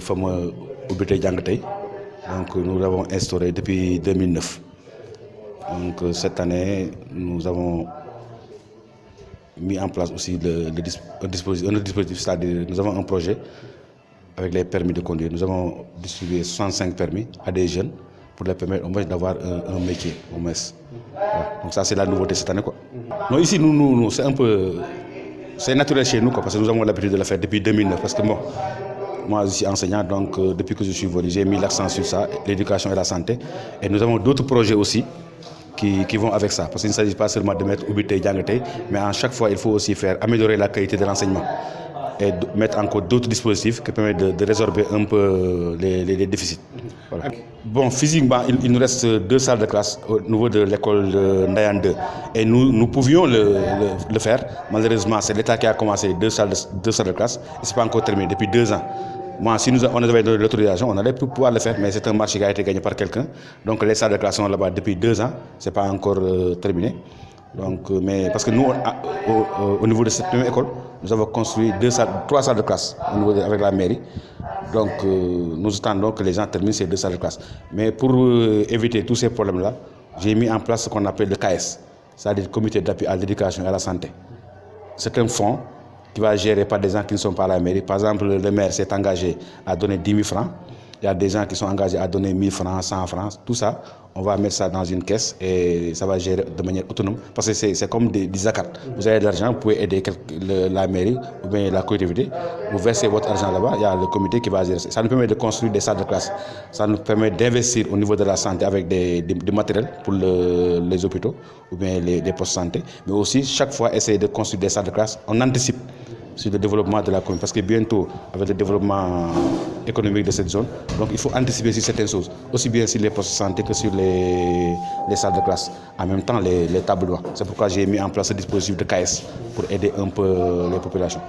fameux Ubité Diangatei. Donc nous l'avons instauré depuis 2009. Donc cette année, nous avons mis en place aussi un dispositif, c'est-à-dire nous avons un projet avec les permis de conduire. Nous avons distribué 65 permis à des jeunes pour leur permettre au moins d'avoir un métier au moins. Voilà. Donc ça c'est la nouveauté cette année, quoi. Non, ici nous c'est un peu, c'est naturel chez nous, quoi, parce que nous avons l'habitude de le faire depuis 2009. Parce que bon, moi je suis enseignant, donc depuis que je suis venu, j'ai mis l'accent sur ça, l'éducation et la santé. Et nous avons d'autres projets aussi qui vont avec ça. Parce qu'il ne s'agit pas seulement de mettre Ubité Diangatei, mais à chaque fois il faut aussi améliorer la qualité de l'enseignement et mettre encore d'autres dispositifs qui permettent de résorber un peu les déficits. Voilà. Bon, physiquement, il nous reste 2 salles de classe au niveau de l'école de Ndayan 2. Et nous pouvions le faire. Malheureusement, c'est l'État qui a commencé 2 salles de classe. Et ce n'est pas encore terminé depuis 2 ans. Moi, si on avait donné l'autorisation, on allait pouvoir le faire, mais c'est un marché qui a été gagné par quelqu'un. Donc les salles de classe sont là-bas depuis 2 ans. Ce n'est pas encore terminé. Donc, mais parce que nous, au niveau de cette même école, nous avons construit 3 salles de classe avec la mairie. Donc, nous attendons que les gens terminent ces 2 salles de classe. Mais pour éviter tous ces problèmes-là, j'ai mis en place ce qu'on appelle le KS, c'est-à-dire le comité d'appui à l'éducation et à la santé. C'est un fonds qui va gérer par des gens qui ne sont pas à la mairie. Par exemple, le maire s'est engagé à donner 10 000 francs. Il y a des gens qui sont engagés à donner 1000 francs, 100 francs, tout ça. On va mettre ça dans une caisse et ça va gérer de manière autonome. Parce que c'est comme des zakat. Vous avez de l'argent, vous pouvez aider la mairie ou bien la collectivité. Vous versez votre argent là-bas, il y a le comité qui va gérer ça. Ça nous permet de construire des salles de classe. Ça nous permet d'investir au niveau de la santé avec des matériels pour les hôpitaux ou bien les postes de santé. Mais aussi, chaque fois, essayer de construire des salles de classe. On anticipe sur le développement de la commune. Parce que bientôt, avec le développement économique de cette zone, donc il faut anticiper sur certaines choses, aussi bien sur les postes de santé que sur les salles de classe. En même temps, les tableaux. C'est pourquoi j'ai mis en place ce dispositif de KS pour aider un peu les populations.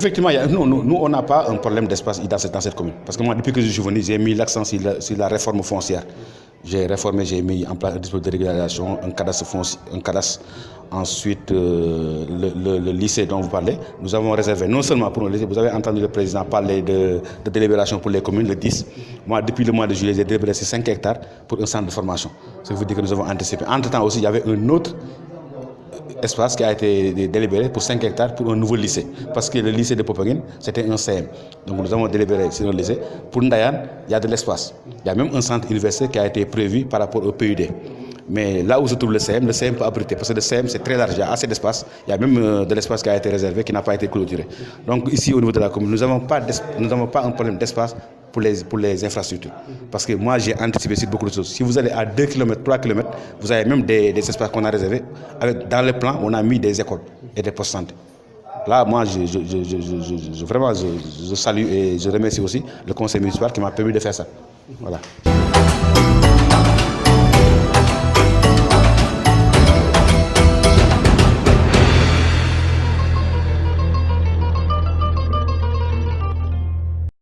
Effectivement, nous on n'a pas un problème d'espace dans cette commune. Parce que moi, depuis que je suis venu, j'ai mis l'accent sur la réforme foncière. J'ai réformé, j'ai mis en place un dispositif de régularisation, un cadastre. Ensuite, le lycée dont vous parlez, nous avons réservé non seulement pour le lycée, vous avez entendu le président parler de délibération pour les communes, le 10. Moi, depuis le mois de juillet, j'ai délibéré 5 hectares pour un centre de formation. Ça veut dire que nous avons anticipé. Entre-temps aussi, il y avait un autre espace qui a été délibéré pour 5 hectares pour un nouveau lycée. Parce que le lycée de Popenguine, c'était un CM. Donc nous avons délibéré sur le lycée. Pour Ndayan, il y a de l'espace. Il y a même un centre universitaire qui a été prévu par rapport au PUD. Mais là où se trouve le CM peut abriter. Parce que le CM, c'est très large, il y a assez d'espace. Il y a même de l'espace qui a été réservé, qui n'a pas été clôturé. Donc ici, au niveau de la commune, nous n'avons pas un problème d'espace pour les infrastructures. Parce que moi, j'ai anticipé sur beaucoup de choses. Si vous allez à 2 km, 3 km, vous avez même des espaces qu'on a réservés. Dans le plan, on a mis des écoles et des postes de santé. Là, moi, vraiment, je salue et je remercie aussi le conseil municipal qui m'a permis de faire ça. Voilà.